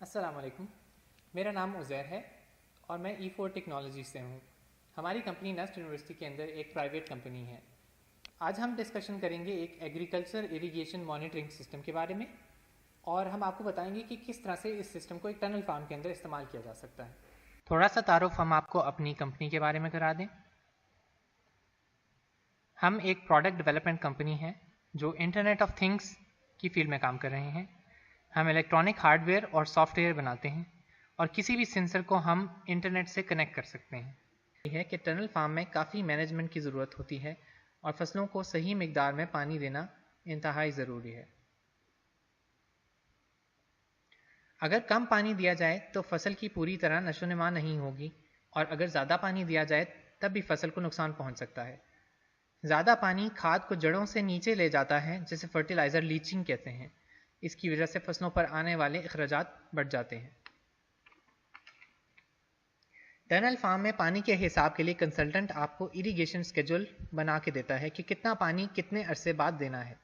अस्सलाम वालेकुम। मेरा नाम उज़ैर है और मैं E4 टेक्नोलॉजी से हूँ। हमारी कंपनी नस्ट यूनिवर्सिटी के अंदर एक प्राइवेट कंपनी है। आज हम डिस्कशन करेंगे एक एग्रीकल्चर इरिगेशन मॉनिटरिंग सिस्टम के बारे में और हम आपको बताएंगे कि किस तरह से इस सिस्टम को एक टनल फार्म के अंदर इस्तेमाल किया जा सकता है। थोड़ा सा तारुफ हम आपको अपनी कंपनी के बारे में करा दें। हम एक प्रोडक्ट डेवलपमेंट कंपनी है जो इंटरनेट ऑफ थिंग्स की फील्ड में काम कर रहे हैं। हम इलेक्ट्रॉनिक हार्डवेयर और सॉफ्टवेयर बनाते हैं और किसी भी सेंसर को हम इंटरनेट से कनेक्ट कर सकते हैं। यह है कि टनल फार्म में काफ़ी मैनेजमेंट की ज़रूरत होती है और फसलों को सही मिकदार में पानी देना इंतहाई ज़रूरी है। अगर कम पानी दिया जाए तो फसल की पूरी तरह नशोनुमा नहीं होगी और अगर ज़्यादा पानी दिया जाए तब भी फसल को नुकसान पहुंच सकता है। ज़्यादा पानी खाद को जड़ों से नीचे ले जाता है जिसे फर्टिलाइज़र लीचिंग कहते हैं। इसकी वजह से फसलों पर आने वाले अखराजात बढ़ जाते हैं। टनल फार्म में पानी के हिसाब के लिए कंसल्टेंट आपको इरिगेशन स्केड्यूल बना के देता है कि कितना पानी कितने अरसे बाद देना है।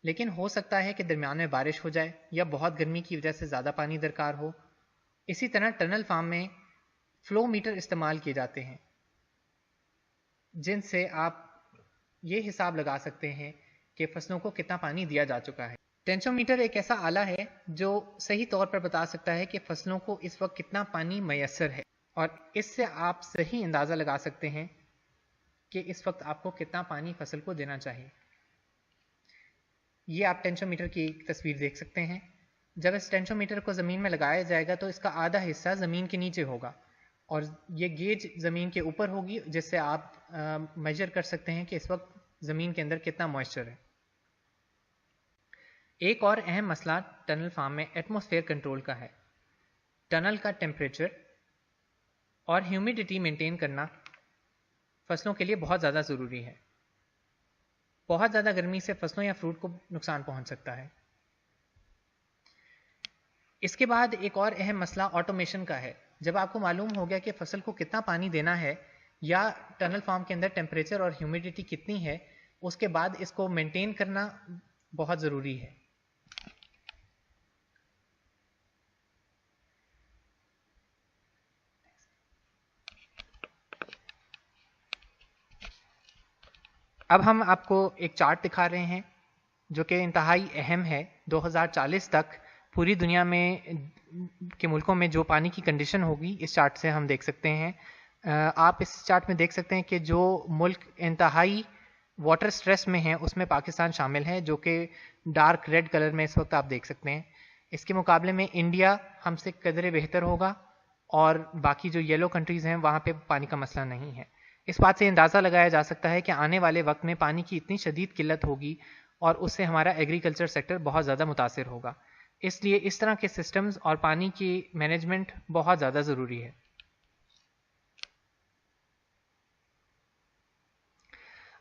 लेकिन हो सकता है कि दरमियान में बारिश हो जाए या बहुत गर्मी की वजह से ज़्यादा पानी दरकार हो। इसी तरह टनल फार्म में फ्लो मीटर इस्तेमाल किए जाते हैं जिनसे आप ये हिसाब लगा सकते हैं कि फसलों को कितना पानी दिया जा चुका है। टेंसोमीटर एक ऐसा आला है जो सही तौर पर बता सकता है कि फसलों को इस वक्त कितना पानी मैसर है और इससे आप सही अंदाज़ा लगा सकते हैं कि इस वक्त आपको कितना पानी फसल को देना चाहिए। ये आप टेंसोमीटर की एक तस्वीर देख सकते हैं। जब इस टेंसोमीटर को ज़मीन में लगाया जाएगा तो इसका आधा हिस्सा ज़मीन के नीचे होगा और ये गेज ज़मीन के ऊपर होगी जिससे आप मेजर कर सकते हैं कि इस वक्त ज़मीन के अंदर कितना मॉइस्चर है। एक और अहम मसला टनल फार्म में एटमॉस्फेयर कंट्रोल का है। टनल का टेम्परेचर और ह्यूमिडिटी मेंटेन करना फसलों के लिए बहुत ज़्यादा ज़रूरी है। बहुत ज़्यादा गर्मी से फसलों या फ्रूट को नुकसान पहुंच सकता है। इसके बाद एक और अहम मसला ऑटोमेशन का है। जब आपको मालूम हो गया कि फसल को कितना पानी देना है या टनल फार्म के अंदर टेम्परेचर और ह्यूमिडिटी कितनी है, उसके बाद इसको मेंटेन करना बहुत ज़रूरी है। अब हम आपको एक चार्ट दिखा रहे हैं जो कि इंतहाई अहम है। 2040 तक पूरी दुनिया में के मुल्कों में जो पानी की कंडीशन होगी इस चार्ट से हम देख सकते हैं। आप इस चार्ट में देख सकते हैं कि जो मुल्क इंतहाई वाटर स्ट्रेस में हैं उसमें पाकिस्तान शामिल है जो कि डार्क रेड कलर में इस वक्त आप देख सकते हैं। इसके मुकाबले में इंडिया हमसे कदरे बेहतर होगा और बाकी जो येलो कंट्रीज़ हैं वहाँ पे पानी का मसला नहीं है। इस बात से अंदाज़ा लगाया जा सकता है कि आने वाले वक्त में पानी की इतनी शदीद किल्लत होगी और उससे हमारा एग्रीकल्चर सेक्टर बहुत ज़्यादा मुतासिर होगा। इसलिए इस तरह के सिस्टम्स और पानी की मैनेजमेंट बहुत ज़्यादा ज़रूरी है।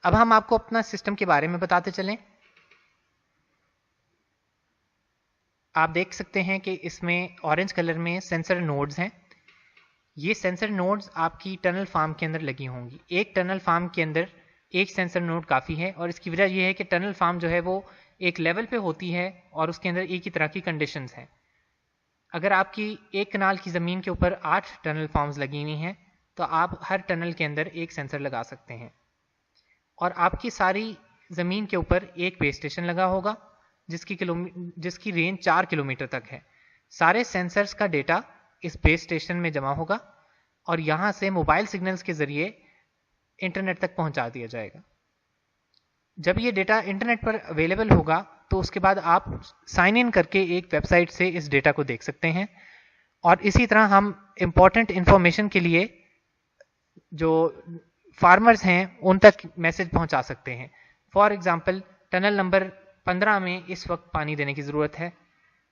अब हम आपको अपना सिस्टम के बारे में बताते चलें। आप देख सकते हैं कि इसमें ऑरेंज कलर में सेंसर नोड्स हैं। ये सेंसर नोड्स आपकी टनल फार्म के अंदर लगी होंगी। एक टनल फार्म के अंदर एक सेंसर नोड काफ़ी है और इसकी वजह यह है कि टनल फार्म जो है वो एक लेवल पे होती है और उसके अंदर एक ही तरह की कंडीशंस हैं। अगर आपकी एक कनाल की ज़मीन के ऊपर 8 टनल फार्म्स लगी हुई हैं तो आप हर टनल के अंदर एक सेंसर लगा सकते हैं और आपकी सारी ज़मीन के ऊपर एक बेस स्टेशन लगा होगा जिसकी रेंज 4 किलोमीटर तक है। सारे सेंसर्स का डेटा इस बेस स्टेशन में जमा होगा और यहाँ से मोबाइल सिग्नल्स के ज़रिए इंटरनेट तक पहुँचा दिया जाएगा। जब ये डेटा इंटरनेट पर अवेलेबल होगा तो उसके बाद आप साइन इन करके एक वेबसाइट से इस डेटा को देख सकते हैं और इसी तरह हम इम्पॉर्टेंट इंफॉर्मेशन के लिए जो फार्मर्स हैं उन तक मैसेज पहुंचा सकते हैं। फॉर एग्जांपल टनल नंबर 15 में इस वक्त पानी देने की ज़रूरत है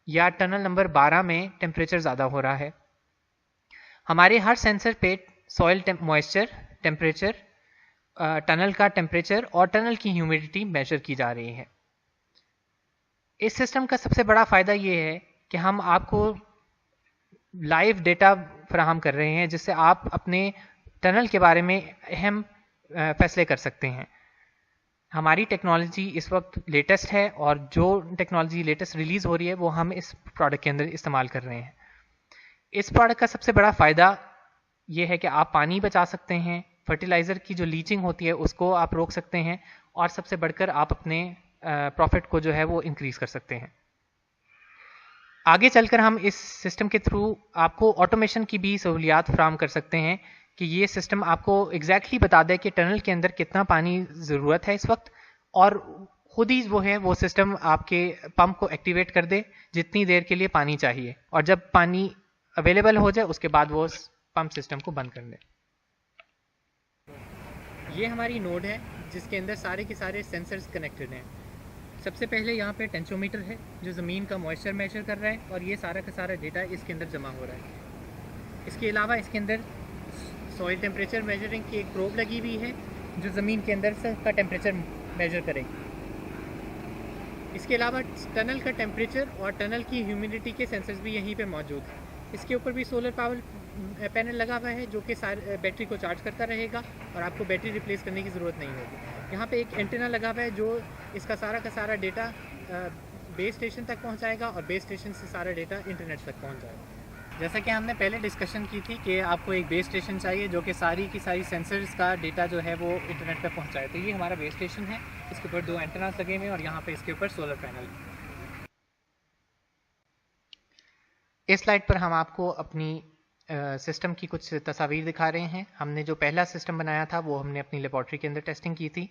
या टनल नंबर 12 में टेम्परेचर ज़्यादा हो रहा है। हमारे हर सेंसर पे सॉइल मॉइस्चर, टेम्परेचर, टनल का टेम्परेचर और टनल की ह्यूमिडिटी मेजर की जा रही है। इस सिस्टम का सबसे बड़ा फ़ायदा ये है कि हम आपको लाइव डेटा फराहम कर रहे हैं जिससे आप अपने टनल के बारे में अहम फैसले कर सकते हैं। हमारी टेक्नोलॉजी इस वक्त लेटेस्ट है और जो टेक्नोलॉजी लेटेस्ट रिलीज़ हो रही है वो हम इस प्रोडक्ट के अंदर इस्तेमाल कर रहे हैं। इस प्रोडक्ट का सबसे बड़ा फ़ायदा ये है कि आप पानी बचा सकते हैं, फर्टिलाइज़र की जो लीचिंग होती है उसको आप रोक सकते हैं और सबसे बढ़कर आप अपने प्रॉफिट को जो है वो इंक्रीज़ कर सकते हैं। आगे चलकर हम इस सिस्टम के थ्रू आपको ऑटोमेशन की भी सहूलियात फ्राहम कर सकते हैं कि ये सिस्टम आपको एग्जैक्टली बता दे कि टनल के अंदर कितना पानी ज़रूरत है इस वक्त, और खुद ही वो है वो सिस्टम आपके पंप को एक्टिवेट कर दे जितनी देर के लिए पानी चाहिए, और जब पानी अवेलेबल हो जाए उसके बाद वो पंप सिस्टम को बंद कर दे। ये हमारी नोड है जिसके अंदर सारे के सारे सेंसर्स कनेक्टेड हैं। सबसे पहले यहाँ पे टेंशोमीटर है जो ज़मीन का मॉइस्चर मेजर कर रहा है और ये सारा का सारा डेटा इसके अंदर जमा हो रहा है। इसके अलावा इसके अंदर सॉइल टेम्परेचर मेजरिंग की एक प्रोब लगी हुई है जो ज़मीन के अंदर से का टेम्परेचर मेजर करेगी। इसके अलावा टनल का टेम्परेचर और टनल की ह्यूमिडिटी के सेंसर्स भी यहीं पे मौजूद हैं। इसके ऊपर भी सोलर पावर पैनल लगा हुआ है जो कि बैटरी को चार्ज करता रहेगा और आपको बैटरी रिप्लेस करने की ज़रूरत नहीं होगी। यहाँ पे एक एंटेना लगा हुआ है जो इसका सारा का सारा डेटा बेस स्टेशन तक पहुँचाएगा और बेस स्टेशन से सारा डेटा इंटरनेट तक पहुँच जाएगा। जैसा कि हमने पहले डिस्कशन की थी कि आपको एक बेस स्टेशन चाहिए जो कि सारी की सारी सेंसर्स का डेटा जो है वो इंटरनेट पर पहुँचाए। तो ये हमारा बेस स्टेशन है, इसके ऊपर 2 एंटेनास लगे हुए हैं और यहाँ पे इसके ऊपर सोलर पैनल। इस स्लाइड पर हम आपको अपनी सिस्टम की कुछ तस्वीर दिखा रहे हैं। हमने जो पहला सिस्टम बनाया था वो हमने अपनी लेबॉर्ट्री के अंदर टेस्टिंग की थी।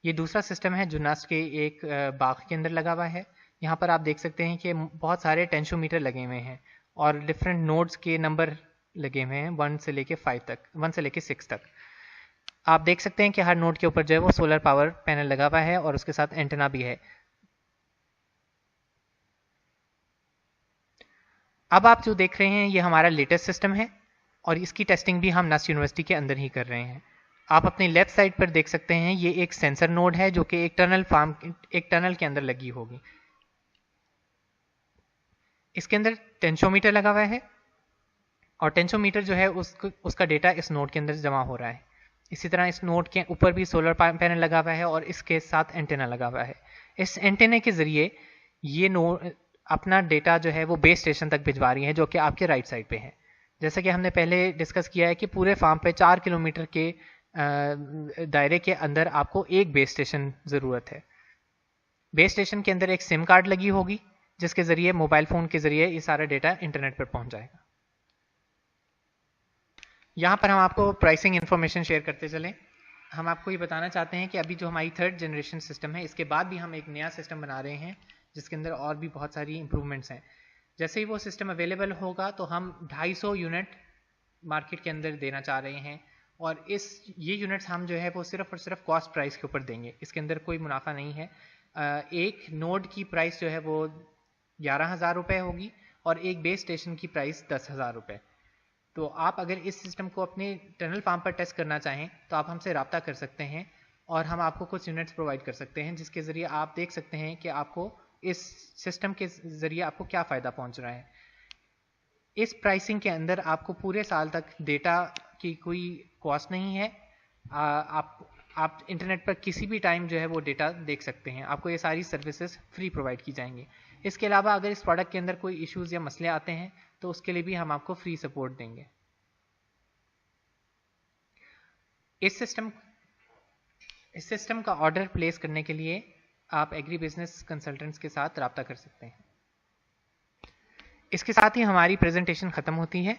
ये दूसरा सिस्टम है जो नस्ट के एक बाग के अंदर लगा हुआ है। यहाँ पर आप देख सकते हैं कि बहुत सारे टेंशोमीटर लगे हुए हैं और डिफरेंट नोड्स के नंबर लगे हुए हैं 1 से लेके 5 तक, 1 से लेके 6 तक। आप देख सकते हैं कि हर नोड के ऊपर जो है वो सोलर पावर पैनल लगा हुआ है और उसके साथ एंटेना भी है। अब आप जो देख रहे हैं ये हमारा लेटेस्ट सिस्टम है और इसकी टेस्टिंग भी हम नस्ट यूनिवर्सिटी के अंदर ही कर रहे हैं। आप अपनी लेफ्ट साइड पर देख सकते हैं ये एक सेंसर नोड है जो कि एक टनल के अंदर लगी होगी। इसके अंदर टेंशोमीटर लगा हुआ है और टेंशोमीटर जो है उसका डेटा इस नोड के अंदर जमा हो रहा है। इसी तरह इस नोड के ऊपर भी सोलर पैनल लगा हुआ है और इसके साथ एंटेना लगा हुआ है। इस एंटेने के जरिए ये नोड अपना डेटा जो है वो बेस स्टेशन तक भिजवा रही है जो कि आपके राइट साइड पे है। जैसा कि हमने पहले डिस्कस किया है कि पूरे फार्म पे 4 किलोमीटर के दायरे के अंदर आपको एक बेस स्टेशन ज़रूरत है। बेस स्टेशन के अंदर एक सिम कार्ड लगी होगी जिसके ज़रिए मोबाइल फ़ोन के ज़रिए ये सारा डेटा इंटरनेट पर पहुंच जाएगा। यहाँ पर हम आपको प्राइसिंग इन्फॉर्मेशन शेयर करते चलें। हम आपको ये बताना चाहते हैं कि अभी जो हमारी 3rd जनरेशन सिस्टम है इसके बाद भी हम एक नया सिस्टम बना रहे हैं जिसके अंदर और भी बहुत सारी इंप्रूवमेंट्स हैं। जैसे ही वो सिस्टम अवेलेबल होगा तो हम 250 यूनिट मार्केट के अंदर देना चाह रहे हैं और ये यूनिट्स हम जो है वो सिर्फ और सिर्फ कॉस्ट प्राइस के ऊपर देंगे। इसके अंदर कोई मुनाफा नहीं है। एक नोड की प्राइस जो है वो 11,000 रुपये होगी और एक बेस स्टेशन की प्राइस 10,000 रुपये। तो आप अगर इस सिस्टम को अपने टनल फार्म पर टेस्ट करना चाहें तो आप हमसे रब्ता कर सकते हैं और हम आपको कुछ यूनिट्स प्रोवाइड कर सकते हैं जिसके ज़रिए आप देख सकते हैं कि आपको इस सिस्टम के ज़रिए आपको क्या फ़ायदा पहुंच रहा है। इस प्राइसिंग के अंदर आपको पूरे साल तक डेटा की कोई कॉस्ट नहीं है। आप इंटरनेट पर किसी भी टाइम जो है वो डेटा देख सकते हैं। आपको ये सारी सर्विसेज फ्री प्रोवाइड की जाएंगी। इसके अलावा अगर इस प्रोडक्ट के अंदर कोई इश्यूज़ या मसले आते हैं तो उसके लिए भी हम आपको फ्री सपोर्ट देंगे। इस सिस्टम का ऑर्डर प्लेस करने के लिए आप एग्री बिजनेस कंसल्टेंट्स के साथ रब्ता कर सकते हैं। इसके साथ ही हमारी प्रेजेंटेशन ख़त्म होती है।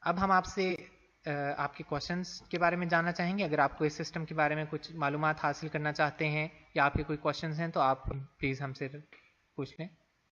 अब हम आपसे आपके क्वेश्चंस के बारे में जानना चाहेंगे। अगर आपको इस सिस्टम के बारे में कुछ मालूमात हासिल करना चाहते हैं या आपके कोई क्वेश्चंस हैं तो आप प्लीज़ हमसे पूछ लें।